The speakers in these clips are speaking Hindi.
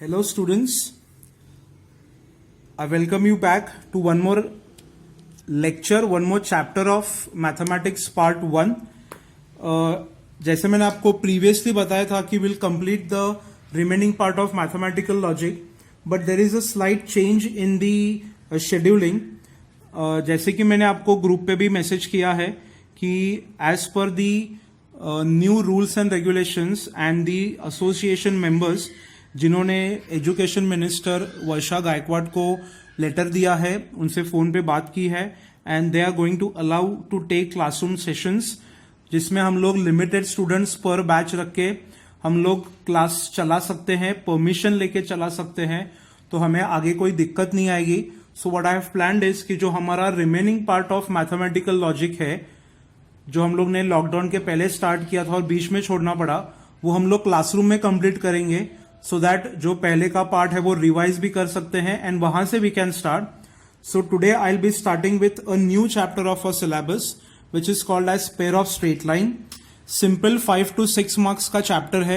Hello students, I welcome you back to one more lecture, one more chapter of mathematics part 1. जैसे मैंने आपको प्रीवियसली बताया था कि will complete the remaining part of mathematical logic, but there is a slight change in the scheduling. जैसे कि मैंने आपको ग्रुप पे भी मैसेज किया है कि as per the new rules and regulations and the association members जिन्होंने एजुकेशन मिनिस्टर वर्षा गायकवाड को लेटर दिया है, उनसे फोन पे बात की है, and they are going to allow to take classroom sessions जिसमें हम लोग लिमिटेड स्टूडेंट्स पर बैच रख के हम लोग क्लास चला सकते हैं, परमिशन लेके चला सकते हैं, तो हमें आगे कोई दिक्कत नहीं आएगी. So what I have planned is कि जो हमारा remaining part of mathematical logic है, जो हम लोग ने लॉकडाउन के पहले स्टार्ट किया था और बीच में छोड़ना पड़ा, वो हम लोग क्लासरूम में कंप्लीट करेंगे, सो दैट जो पहले का पार्ट है वो रिवाइज भी कर सकते हैं एंड वहां से we can start. So today I will be starting with a new chapter of a syllabus which is called as pair of straight line. Simple 5 to 6 marks का चैप्टर है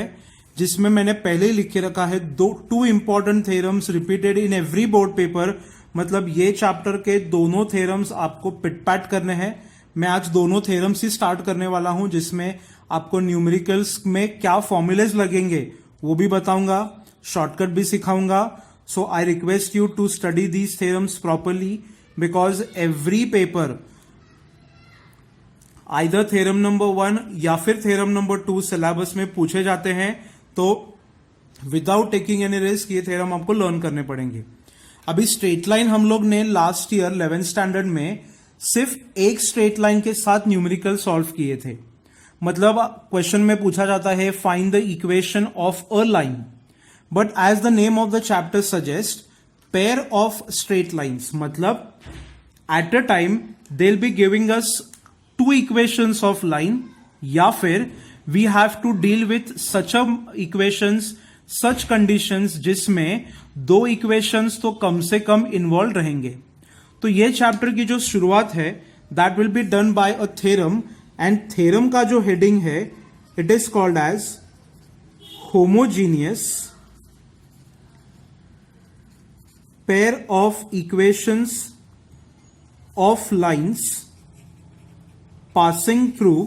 जिसमें मैंने पहले ही लिख के रखा है two important theorems repeated in every board paper. मतलब ये चैप्टर के दोनों थ्योरम्स आपको पिटपैट करने हैं. मैं आज दोनों थ्योरम्स ही स्टार्ट करने वाला हूं जिसमें आपको न्यूमेरिकल्स में क्या फॉर्मूलेज लगेंगे वो भी बताऊंगा, शॉर्टकट भी सिखाऊंगा. So I request you to study these theorems properly because every paper either theorem number 1 या फिर थ्योरम नंबर 2 सिलेबस में पूछे जाते हैं, तो विदाउट टेकिंग एनी रिस्क ये थ्योरम आपको लर्न करने पड़ेंगे. अभी स्ट्रेट लाइन हम लोग ने लास्ट ईयर 11th स्टैंडर्ड में सिर्फ एक स्ट्रेट लाइन के साथ न्यूमेरिकल सॉल्व किए थे. मतलब क्वेश्चन में पूछा जाता है find the equation of a line, but as the name of the chapter suggest pair of straight lines. मतलब at a time they will be giving us two equations of line, या फिर we have to deal with such a equations, such conditions जिसमें दो equations तो कम से कम इन्वॉल्व रहेंगे. तो ये चैप्टर की जो शुरुआत है that will be done by a theorem, and theorem का जो हेडिंग है it is called as homogeneous pair of equations of lines passing through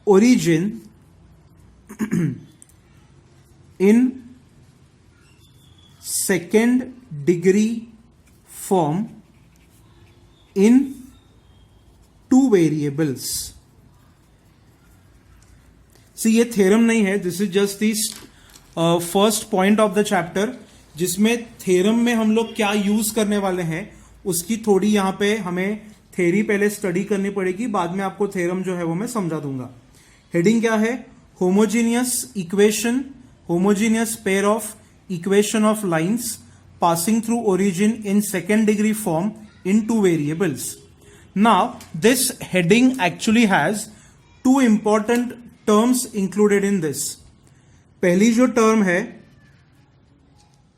origin in second degree form in two variables. See, ये थ्योरम नहीं है, this is just this first point of the chapter, जिसमें थ्योरम में हम लोग क्या यूज करने वाले हैं उसकी थोड़ी यहां पे हमें थ्योरी पहले स्टडी करनी पड़ेगी, बाद में आपको थ्योरम जो है वो मैं समझा दूंगा. हेडिंग क्या है? Homogeneous equation, homogeneous pair of equation of lines passing through origin in second degree form in two variables. Now this heading actually has two important terms included in this. पहली जो टर्म है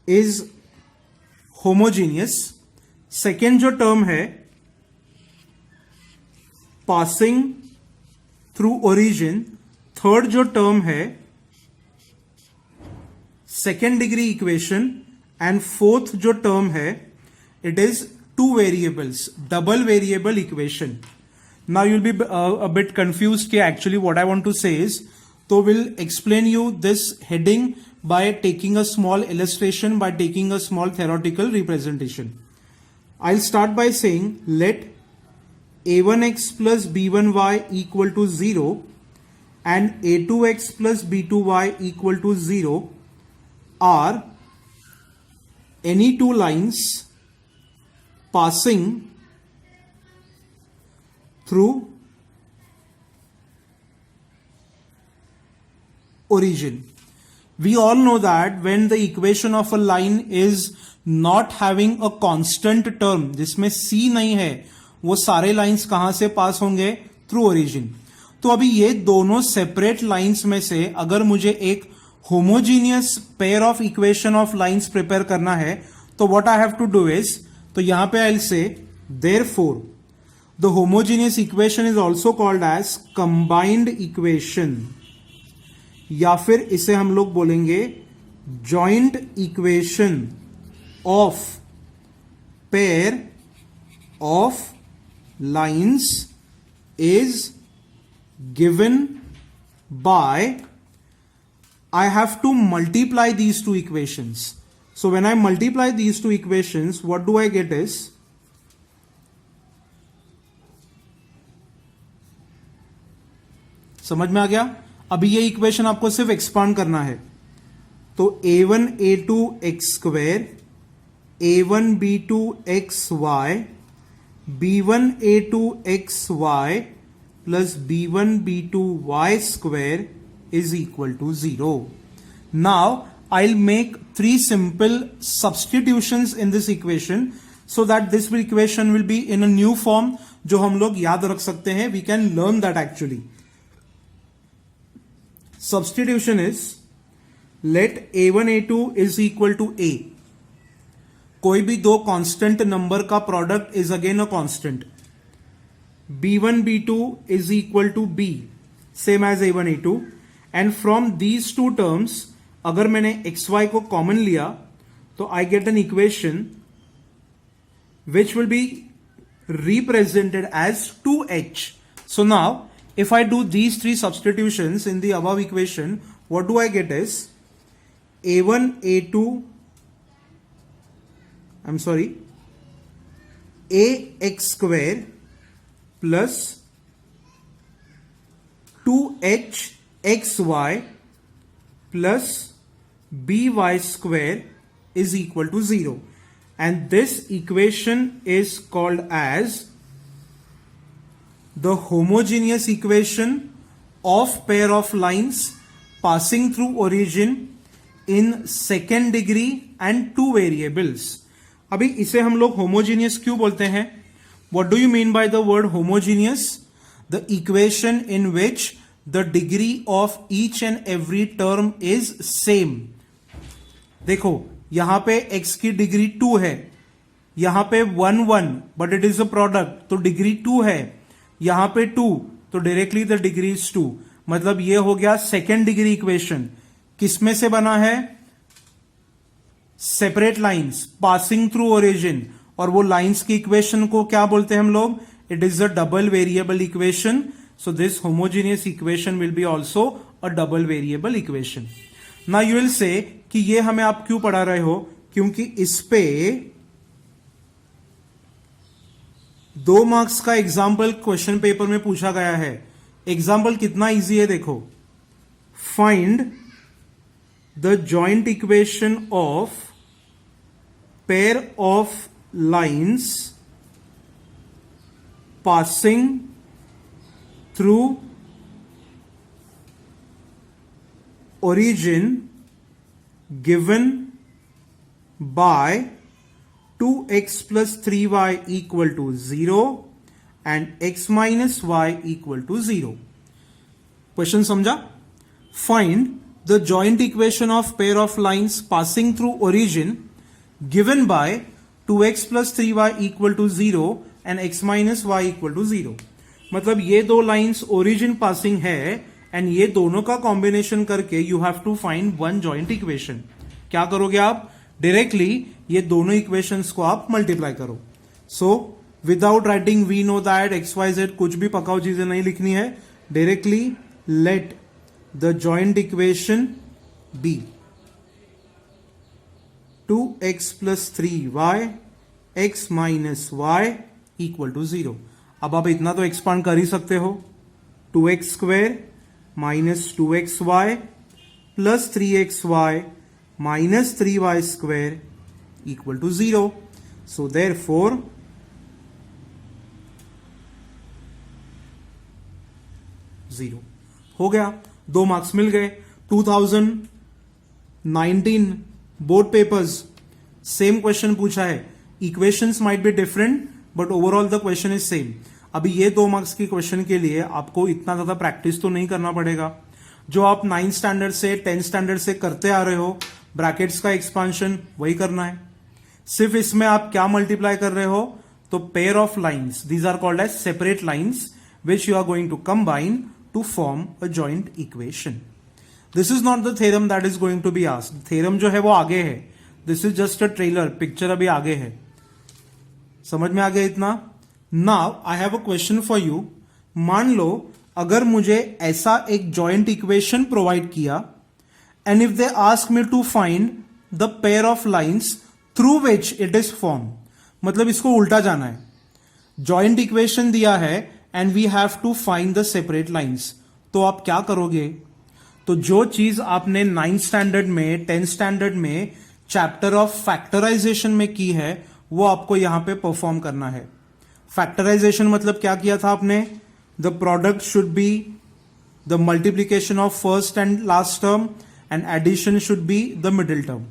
इज होमोजीनियस, सेकेंड जो टर्म है पासिंग थ्रू ओरिजिन, थर्ड जो टर्म है second degree equation, and fourth जो टर्म है it is two variables, double variable equation. Now you'll be a bit confused कि actually what I want to say is, तो will explain you this heading by taking a small illustration, by taking a small theoretical representation. I'll start by saying let a1x plus b1y equal to 0 and a2x plus b2y equal to 0 are any two lines passing through origin. We all know that when the equation of a line is not having a constant term, जिसमें c नहीं है, वो सारे लाइंस कहां से पास होंगे? Through origin. तो अभी ये दोनों सेपरेट लाइंस में से अगर मुझे एक homogeneous pair of equation of lines prepare करना है, तो what I have to do is, तो यहां पे I will say therefore the homogeneous equation is also called as combined equation. या फिर इसे हम लोग बोलेंगे joint equation of pair of lines is given by I have to multiply these two equations. So when I multiply these two equations, what do I get is समझ में आ गया? अभी ये इक्वेशन आपको सिर्फ एक्सपांड करना है. तो a1 a2 x square, a1 b2 xy, b1 a2 xy plus b1 b2 y square is equal to 0. Now I'll make three simple substitutions in this equation so that this equation will be in a new form जो हम लोग याद रख सकते हैं. We can learn that actually. Substitution is let a1 a2 is equal to a. कोई भी दो कांस्टेंट नंबर का product is again a constant. b1 b2 is equal to b, same as a1 a2. And from these two terms अगर मैंने एक्स वाई को कॉमन लिया तो I get an equation which will be represented as 2h. So now if I do these three substitutions in the above equation, what do I get is a1 a2 ax square plus 2h xy plus by square is equal to 0. And this equation is called as the homogeneous equation of pair of lines passing through origin in second degree and two variables. अभी इसे हम लोग homogeneous क्यों बोलते हैं? What do you mean by the word homogeneous? The equation in which the degree of each and every term is same. देखो यहां पे x की डिग्री 2 है, यहां पे 1 1 but it is a product तो डिग्री 2 है, यहां पे 2 तो डायरेक्टली द डिग्री इज 2. मतलब ये हो गया सेकेंड डिग्री इक्वेशन. किसमें से बना है? Separate lines passing through origin. और वो लाइंस की इक्वेशन को क्या बोलते हैं हम लोग? It is a double variable equation. So this homogeneous equation will be also a double variable equation. Now you will say कि ये हमें आप क्यों पढ़ा रहे हो? क्योंकि इस पे 2 मार्क्स का एग्जाम्पल क्वेश्चन पेपर में पूछा गया है. एग्जाम्पल कितना इजी है देखो. Find the joint equation of pair of lines passing through origin given by 2x plus 3y equal to 0 and x minus y equal to 0. Question समझा? Find the joint equation of pair of lines passing through origin given by 2x plus 3y equal to 0 and x minus y equal to 0. मतलब ये दो लाइंस ओरिजिन पासिंग है एंड ये दोनों का कॉम्बिनेशन करके you have to find one joint equation. क्या करोगे आप? डायरेक्टली ये दोनों इक्वेशंस को आप मल्टीप्लाई करो. So without writing we know that X Y Z कुछ भी पकाओ चीजें नहीं लिखनी है. Directly let the joint equation be 2x plus 3y x minus y equal to 0. अब आप इतना तो एक्सपांड कर ही सकते हो. 2x square minus 2xy plus 3xy minus 3y square equal to 0. So therefore zero हो गया. 2 मार्क्स मिल गए. 2019 बोर्ड पेपर्स सेम क्वेश्चन पूछा है. Equations might be different but overall the question is same. अभी ये 2 मार्क्स की क्वेश्चन के लिए आपको इतना ज्यादा प्रैक्टिस तो नहीं करना पड़ेगा. जो आप 9th स्टैंडर्ड से 10th स्टैंडर्ड से करते आ रहे हो, ब्रैकेट्स का एक्सपांशन वही करना है. सिर्फ इसमें आप क्या मल्टीप्लाई कर रहे हो? तो pair of lines, these are called as separate lines which you are going to combine to form a joint equation. This is not the theorem that is going to be asked. Theorem जो है वो आगे है. This is just a trailer. Picture अभी आगे है. समझ में आ गया इतना? Now I have a question for you. मान लो अगर मुझे ऐसा एक जॉइंट इक्वेशन प्रोवाइड किया and if they ask me to find the pair of lines through which it is form. मतलब इसको उल्टा जाना है. जॉइंट इक्वेशन दिया है and we have to find the separate lines. तो आप क्या करोगे? तो जो चीज आपने 9th स्टैंडर्ड में 10th स्टैंडर्ड में चैप्टर ऑफ फैक्टराइजेशन में की है वो आपको यहां पे परफॉर्म करना है. फैक्टराइजेशन मतलब क्या किया था आपने? The product should be the multiplication of first and last term and addition should be the middle term.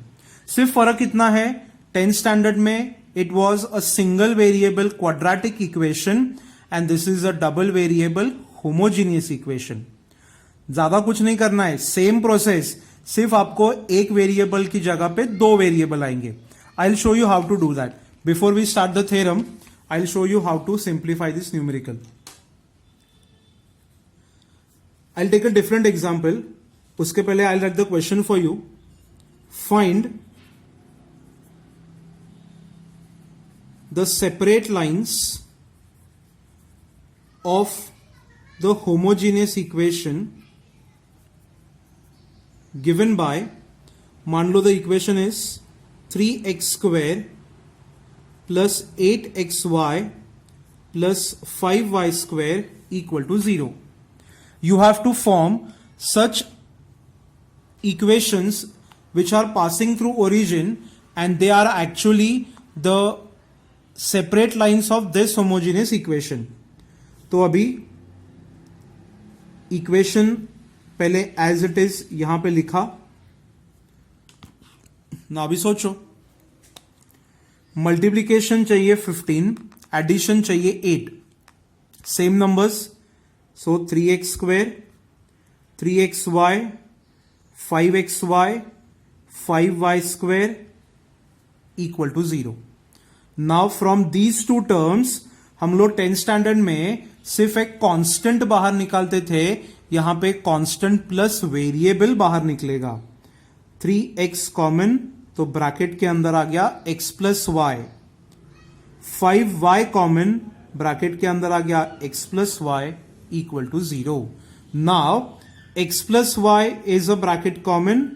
सिर्फ फर्क इतना है, 10th स्टैंडर्ड में it was a single variable quadratic equation and this is a double variable homogeneous equation. ज्यादा कुछ नहीं करना है, सेम प्रोसेस, सिर्फ आपको एक वेरिएबल की जगह पे दो वेरिएबल आएंगे. I will show you how to do that. Before we start the theorem I will show you how to simplify this numerical. I will take a different example. उसके पहले I will write the question for you. Find the separate lines of the homogeneous equation given by, मान लो the equation is 3x square plus 8xy plus 5y square equal to 0. You have to form such equations which are passing through origin and they are actually the separate lines of this homogeneous equation. तो अभी इक्वेशन पहले एज इट इज यहां पे लिखा ना. अभी सोचो, मल्टीप्लीकेशन चाहिए 15, एडिशन चाहिए 8, same numbers. So 3x square 3xy 5xy 5y square equal to 0. Now from these two terms हम लोग 10th स्टैंडर्ड में सिर्फ एक कांस्टेंट बाहर निकालते थे. यहां पे कांस्टेंट प्लस वेरिएबल बाहर निकलेगा. 3x कॉमन, तो ब्रैकेट के अंदर आ गया x plus y. 5y common, bracket के अंदर आ गया x plus y equal to 0. Now x plus y is a bracket common,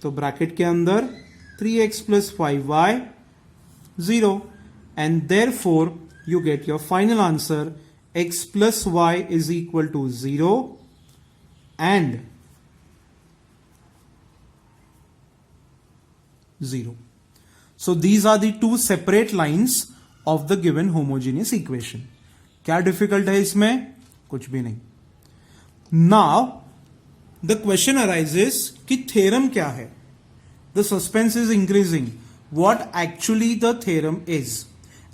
तो ब्रैकेट के अंदर 3x plus 5y 0, and therefore you get your final answer. X plus y is equal to 0 and 0. So these are the two separate lines of the given homogeneous equation. क्या difficult है इसमें? कुछ भी नहीं. Now the question arises कि theorem क्या है? The suspense is increasing. What actually the theorem is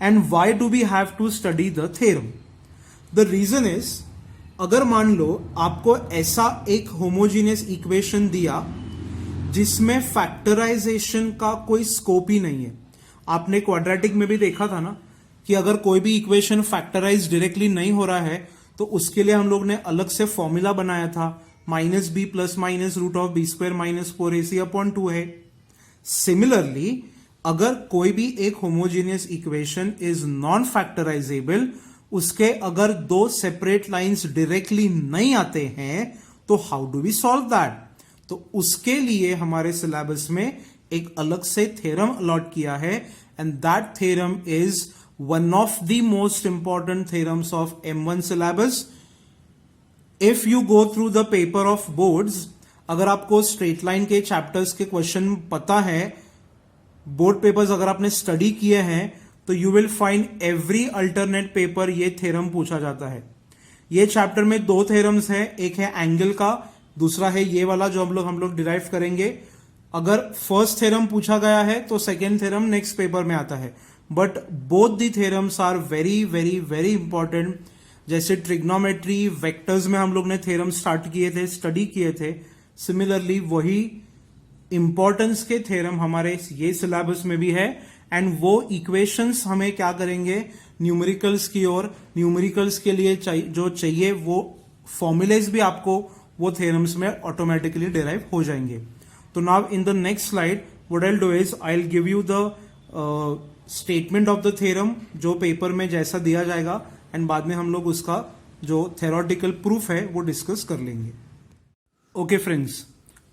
and why do we have to study the theorem? The reason is, अगर मान लो आपको ऐसा एक होमोजीनियस इक्वेशन दिया जिसमें फैक्टराइजेशन का कोई स्कोप ही नहीं है. आपने क्वाड्रेटिक में भी देखा था ना कि अगर कोई भी इक्वेशन फैक्टराइज डायरेक्टली नहीं हो रहा है तो उसके लिए हम लोग ने अलग से फॉर्मूला बनाया था. -b plus minus root of b square minus 4ac upon 2 है. सिमिलरली अगर कोई भी एक homogeneous equation is non factorisable, उसके अगर दो सेपरेट लाइंस डायरेक्टली नहीं आते हैं तो how do we solve that? तो उसके लिए हमारे सिलेबस में एक अलग से थ्योरम अलॉट किया है and that theorem is one of the most important theorems of M1 syllabus. If you go through the paper of boards, अगर आपको स्ट्रेट लाइन के चैप्टर्स के क्वेश्चन पता है, बोर्ड पेपर्स अगर आपने स्टडी किए हैं, तो you will find every alternate paper ये थ्योरम पूछा जाता है. ये चैप्टर में दो थ्योरम्स है, एक है एंगल का, दूसरा है ये वाला जो हम लोग डिराइव करेंगे. अगर फर्स्ट थ्योरम पूछा गया है तो सेकेंड थ्योरम नेक्स्ट पेपर में आता है. But both the theorems are very very very important. जैसे ट्रिग्नोमेट्री, वेक्टर्स में हम लोग ने थ्योरम स्टार्ट किए थे, स्टडी किए थे, सिमिलरली वही इंपॉर्टेंस के थ्योरम हमारे ये सिलेबस में भी है. एंड वो इक्वेशंस हमें क्या करेंगे, न्यूमेरिकल्स की ओर. न्यूमेरिकल्स के लिए जो चाहिए वो फॉर्मूलेज भी आपको वो थ्योरम्स में ऑटोमेटिकली डिराइव हो जाएंगे. तो now in the next slide what I do is I will give you the statement of the theorem जो पेपर में जैसा दिया जाएगा, एंड बाद में हम लोग उसका जो थ्योरेटिकल प्रूफ है वो डिस्कस कर लेंगे. Okay friends,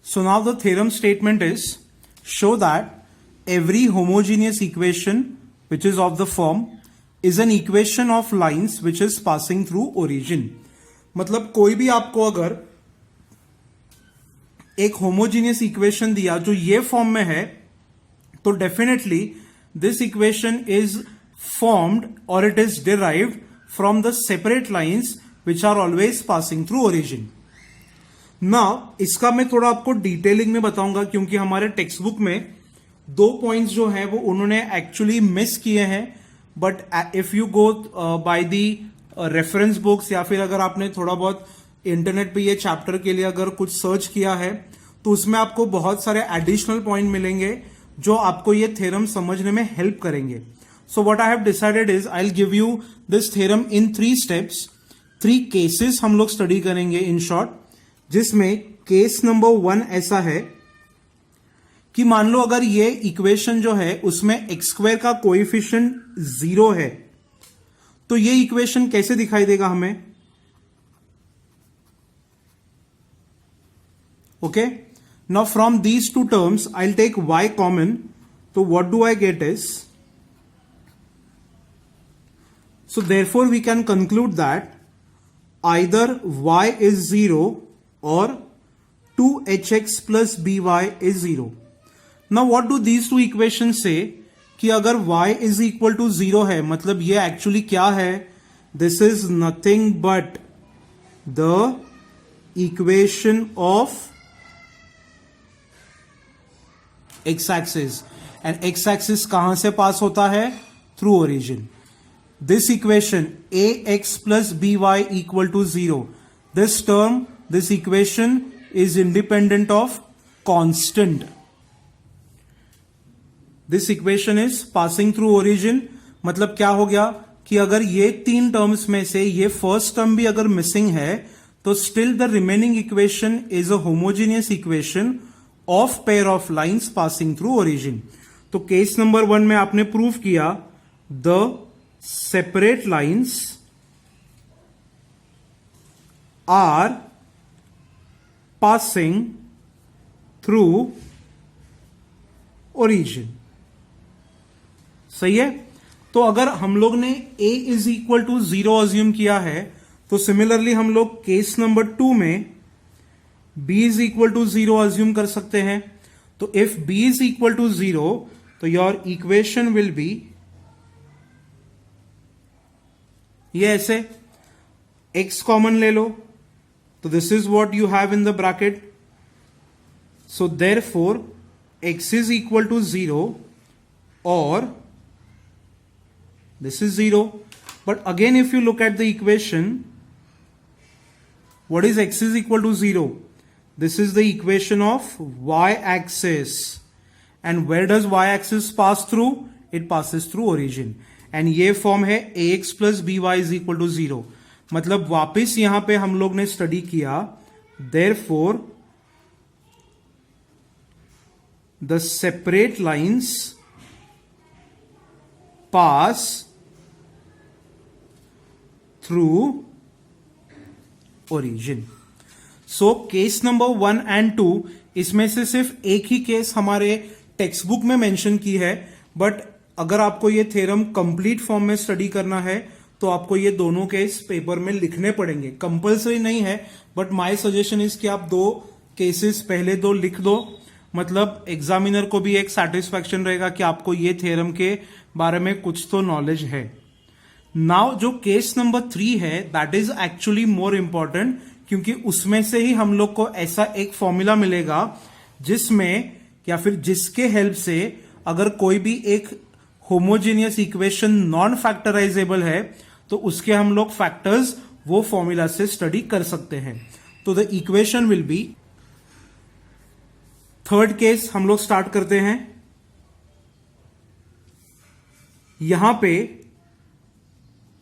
so now the theorem statement is show that every homogeneous equation which is of the form is an equation of lines which is passing through origin. मतलब कोई भी आपको अगर एक होमोजीनियस इक्वेशन दिया जो ये फॉर्म में है, तो definitely this equation is formed और it is derived from the separate lines which are always passing through origin. Now इसका मैं थोड़ा आपको डिटेलिंग में बताऊंगा, क्योंकि हमारे टेक्स्ट बुक में 2 पॉइंट्स जो है वो उन्होंने एक्चुअली मिस किए हैं. But if you go by the reference books, या फिर अगर आपने थोड़ा बहुत इंटरनेट पे ये चैप्टर के लिए अगर कुछ सर्च किया है, तो उसमें आपको बहुत सारे एडिशनल पॉइंट मिलेंगे जो आपको ये थ्योरम समझने में हेल्प करेंगे. So what I have decided is I will give you this theorem in 3 steps. 3 cases हम लोग स्टडी करेंगे इन शॉर्ट, जिसमें केस नंबर 1 ऐसा है कि मान लो अगर ये इक्वेशन जो है उसमें एक्स स्क्वायर का कोएफिशिएंट 0 है, तो ये इक्वेशन कैसे दिखाई देगा हमें. Okay, now from these 2 terms I will take y common. तो what do I get is, so therefore we can conclude that either y is 0 or 2hx plus by is 0. Now what do these 2 equations say कि अगर y is equal to 0 है, मतलब ये एक्चुअली क्या है, this is nothing but the equation of x axis, and x axis कहां से पास होता है, through origin. This equation ax plus by equal to 0, this term, this equation is independent of constant. This equation is passing through origin. मतलब क्या हो गया कि अगर ये 3 टर्म्स में से ये फर्स्ट टर्म भी अगर मिसिंग है, तो still the remaining equation is a homogeneous equation of pair of lines passing through origin. तो केस नंबर 1 में आपने प्रूव किया the separate lines are passing through origin. सही है. तो अगर हम लोग ने a is equal to 0 assume किया है, तो सिमिलरली हम लोग केस नंबर 2 में b is equal to 0 assume कर सकते हैं. तो if b is equal to 0, तो योर इक्वेशन विल बी ये ऐसे, x कॉमन ले लो, तो this is what you have in the bracket. So therefore x is equal to 0 और this is 0. But again, if you look at the equation, what is x is equal to 0? This is the equation of y-axis. And where does y-axis pass through? It passes through origin. And ये फॉर्म है ax plus by is equal to 0. मतलब वापिस यहां पे हम लोग ने स्टडी किया, therefore the separate lines pass through origin. So case number 1 and 2, इसमें से सिर्फ एक ही केस हमारे टेक्स्ट बुक में मेंशन की है, बट अगर आपको ये थ्योरम कंप्लीट फॉर्म में स्टडी करना है, तो आपको ये दोनों केस पेपर में लिखने पड़ेंगे. कंपल्सरी नहीं है, बट माय सजेशन इज कि आप 2 केसेस पहले 2 लिख दो. मतलब एग्जामिनर को भी एक सेटिस्फैक्शन रहेगा कि आपको ये थ्योरम के बारे में कुछ तो नॉलेज है. नाउ जो केस नंबर 3 है, that is actually more important, क्योंकि उसमें से ही हम लोग को ऐसा एक फॉर्मूला मिलेगा जिसमें या फिर जिसके हेल्प से अगर कोई भी एक होमोजेनियस इक्वेशन नॉन फैक्टराइजेबल है, तो उसके हम लोग फैक्टर्स वो फॉर्मूला से स्टडी कर सकते हैं. तो the equation will be, third case हम लोग स्टार्ट करते हैं. यहां पे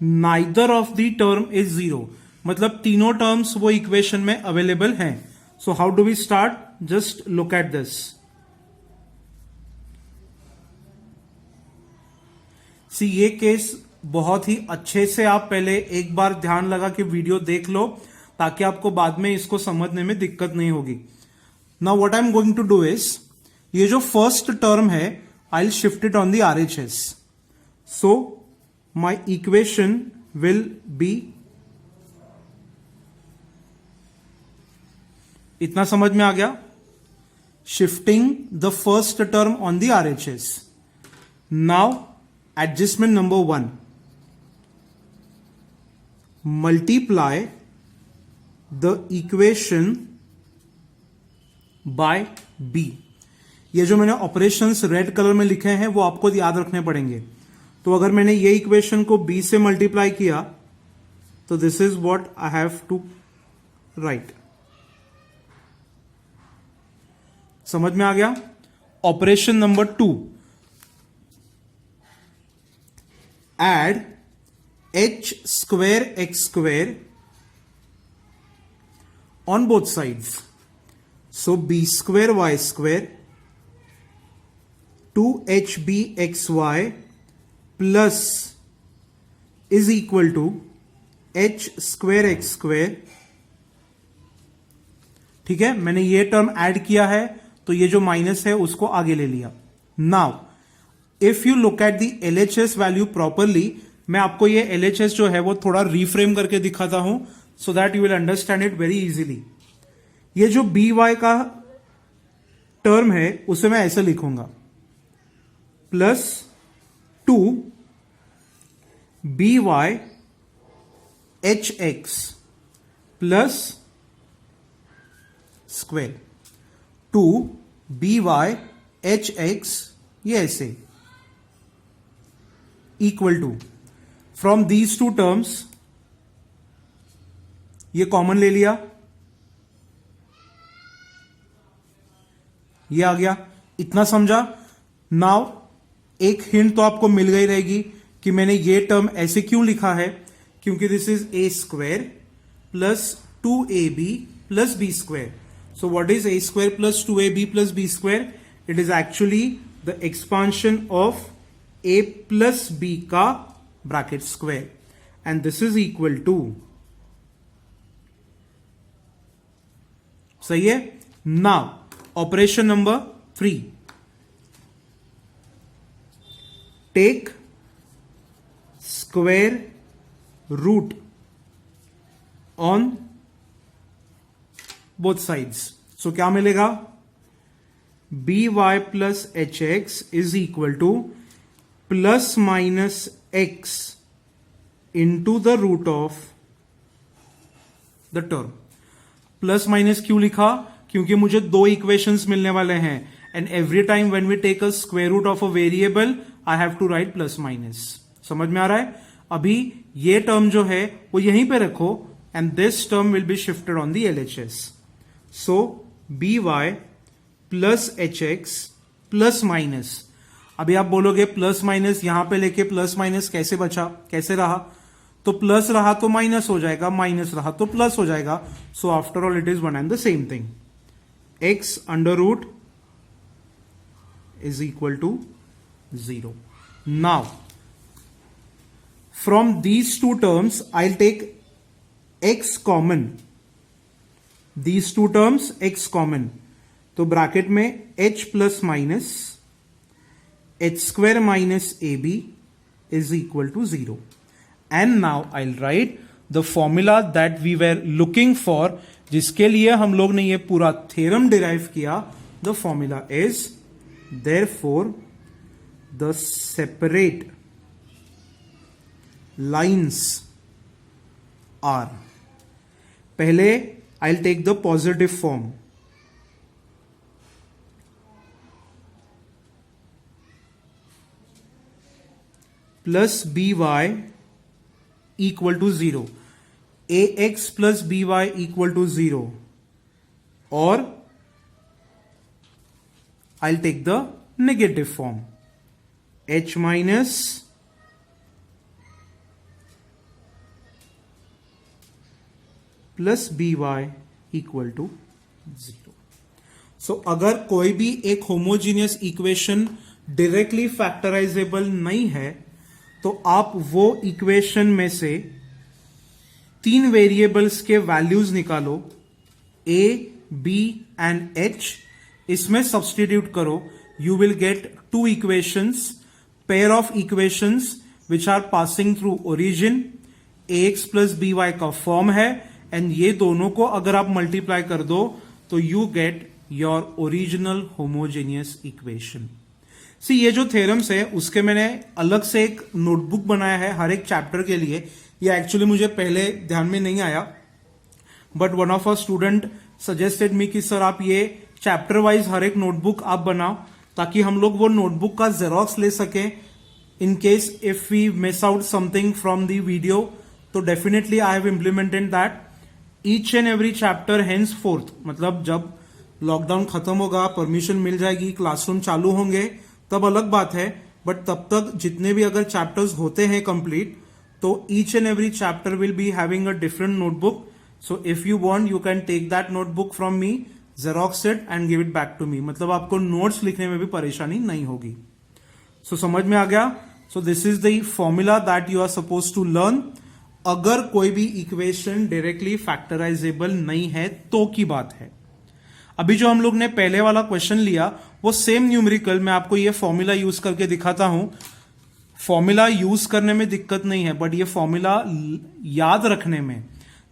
neither of the term is 0, मतलब तीनों टर्म्स वो इक्वेशन में अवेलेबल हैं. So how do we start? Just look at this. See ये केस बहुत ही अच्छे से आप पहले एक बार ध्यान लगा के वीडियो देख लो ताकि आपको बाद में इसको समझने में दिक्कत नहीं होगी. Now what I am going to do is, ये जो फर्स्ट टर्म है I will shift it on the RHS. So my equation will be, इतना समझ में आ गया? Shifting the first term on the RHS. नाउ adjustment number 1, multiply the equation by b. ये जो मैंने ऑपरेशंस रेड कलर में लिखे हैं वो आपको याद रखने पड़ेंगे. तो अगर मैंने ये इक्वेशन को b से मल्टीप्लाई किया तो this is what I have to write. समझ में आ गया? Operation number 2, add h square x square on both sides. So b square y square 2hbxy plus is equal to h square x square. ठीक है, मैंने ये टर्म ऐड किया है तो ये जो माइनस है उसको आगे ले लिया. Now if you look at the LHS value properly, मैं आपको ये LHS जो है वो थोड़ा रिफ्रेम करके दिखाता हूं so that you will understand it very easily. ये जो BY का टर्म है उसे मैं ऐसे लिखूंगा, plus 2 BY HX plus square 2 BY HX, ये ऐसे equal to, from these two terms ये कॉमन ले लिया, ये आ गया. इतना समझा? नाउ एक हिंट तो आपको मिल गई रहेगी कि मैंने ये टर्म ऐसे क्यों लिखा है, क्योंकि this is a square plus 2ab plus b square. So what is a square plus 2ab plus b square? It is actually the expansion of a plus b का bracket square and this is equal to, सही है. Now operation number 3, take square root on both sides. So क्या मिलेगा? by plus hx is equal to plus minus x into the root of the term. Plus minus क्यों लिखा? क्योंकि मुझे दो इक्वेशंस मिलने वाले हैं and every time when we take a square root of a variable I have to write plus minus. समझ में आ रहा है? अभी ये टर्म जो है वो यहीं पे रखो and this term will be shifted on the LHS. So by plus hx plus minus. अभी आप बोलोगे प्लस माइनस यहां पे लेके प्लस माइनस कैसे बचा, कैसे रहा? तो प्लस रहा तो माइनस हो जाएगा, माइनस रहा तो प्लस हो जाएगा. So after all it is one and the same thing. x under root is equal to 0. Now from these two terms I will take x common. These two terms x common, तो ब्रैकेट में h plus minus h square minus ab is equal to 0. And now I'll write the formula that we were looking for, जिसके लिए हम लोग ने ये पूरा थ्योरम डिराइव किया. The formula is, therefore the separate lines are, पहले I'll take the positive form. Plus by equal to 0, ax plus by equal to 0, और I will take the negative form h minus plus B Y equal to 0। So अगर कोई भी एक होमोजीनियस इक्वेशन डायरेक्टली फैक्टराइजेबल नहीं है तो आप वो इक्वेशन में से 3 वेरिएबल्स के वैल्यूज निकालो, a, b एंड h, इसमें सब्सटीट्यूट करो, you will get 2 equations, pair of equations which are passing through origin, ax plus B Y का फॉर्म है, एंड ये दोनों को अगर आप मल्टीप्लाई कर दो तो you get your original homogeneous equation. See ये जो थ्योरम्स है उसके मैंने अलग से एक नोटबुक बनाया है हर एक चैप्टर के लिए। ये एक्चुअली मुझे पहले ध्यान में नहीं आया, but one of a student suggested me कि सर आप ये चैप्टर वाइज हर एक नोटबुक आप बनाओ ताकि हम लोग वो नोटबुक का जेरोक्स ले सकें in case if we miss out something from the video. तो definitely I have implemented that each and every chapter henceforth, मतलब जब लॉकडाउन खत्म होगा, परमिशन मिल जाएगी, क्लासरूम चालू होंगे, तब अलग बात है, बट तब तक जितने भी अगर चैप्टर्स होते हैं कंप्लीट तो each and every chapter will be having a different notebook. So if you want you can take that notebook from me, xerox it and give it back to me, मतलब आपको नोट्स लिखने में भी परेशानी नहीं होगी। सो समझ में आ गया? So this is the formula that you are suppose to learn. अगर कोई भी इक्वेशन डायरेक्टली फैक्टराइजेबल नहीं है तो की बात है। अभी जो हम लोग ने पहले वाला क्वेश्चन लिया वो सेम न्यूमेरिकल, मैं आपको ये फॉर्मूला यूज करके दिखाता हूं। फॉर्मूला यूज करने में दिक्कत नहीं है, बट ये फॉर्मूला याद रखने में,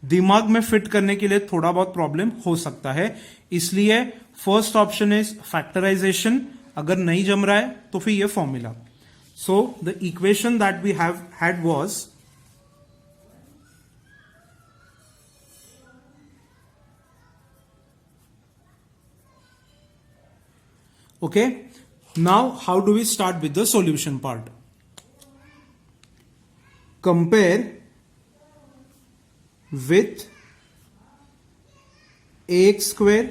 दिमाग में फिट करने के लिए थोड़ा बहुत प्रॉब्लम हो सकता है। इसलिए फर्स्ट ऑप्शन इज फैक्टराइजेशन, अगर नहीं जम रहा है तो फिर ये formula. So the equation that we have had was okay. Now how do we start with the solution part? Compare with ax square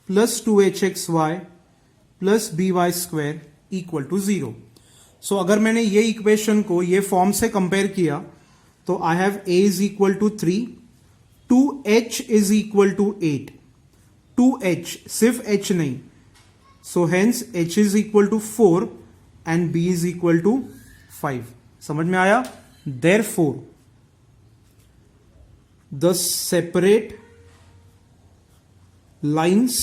plus 2hxy plus by square equal to 0. So अगर मैंने ये इक्वेशन को ये फॉर्म से कंपेयर किया तो I have a is equal to 3, 2h is equal to 8, 2h सिर्फ h नहीं, so hence h is equal to 4 and b is equal to 5. समझ में आया? Therefore the separate lines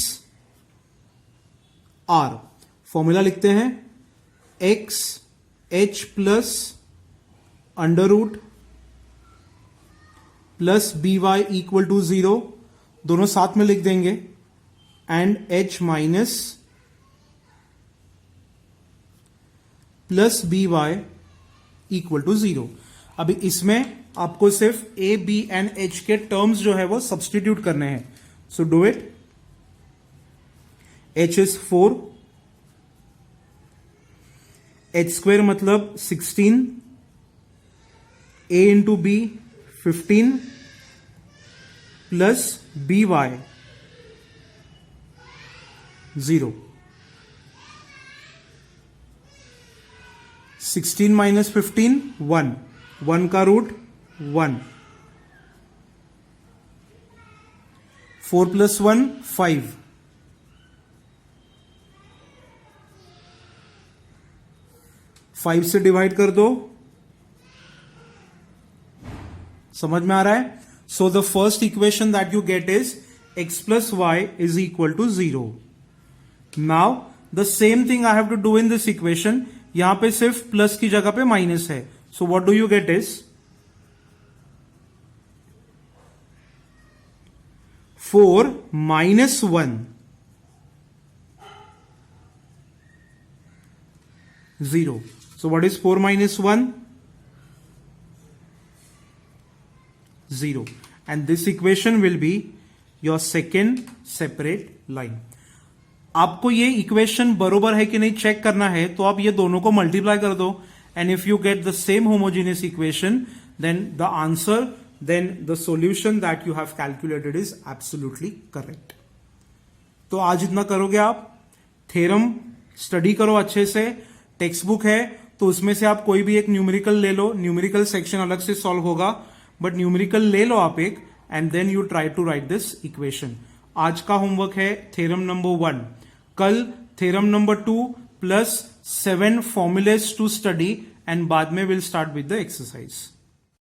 are, formula लिखते हैं, x h plus under root plus B Y equal to 0, दोनों साथ में लिख देंगे, and h minus plus B Y equal to 0। अभी इसमें आपको सिर्फ ए बी एंड एच के टर्म्स जो है वो सब्सटीट्यूट करने हैं। So do it. H is 4, H square मतलब 16, A into B 15 plus B Y 0, 16 minus 15 1, 1 का रूट 1, 4 प्लस 1 5, 5 से डिवाइड कर दो, समझ में आ रहा है? So the first equation that you get is x plus y is equal to 0। Now the same thing I have to do in this equation. यहां पे सिर्फ प्लस की जगह पे माइनस है, so what do you get is 4 minus 1 0. So what is 4 minus 1? 0. And this equation will be your second separate line. आपको ये इक्वेशन बरोबर है कि नहीं चेक करना है तो आप ये दोनों को मल्टीप्लाई कर दो, and if you get the same homogeneous equation then the answer, then the solution that you have calculated is absolutely correct. तो आज इतना करोगे आप, थ्योरम स्टडी करो अच्छे से, टेक्स्ट बुक है तो उसमें से आप कोई भी एक न्यूमेरिकल ले लो, न्यूमेरिकल सेक्शन अलग से सॉल्व होगा, बट न्यूमेरिकल ले लो आप एक, and then you try to write this equation. आज का होमवर्क है थ्योरम नंबर 1. कल theorem number 2 plus 7 formulas to study and बाद में will start with the exercise.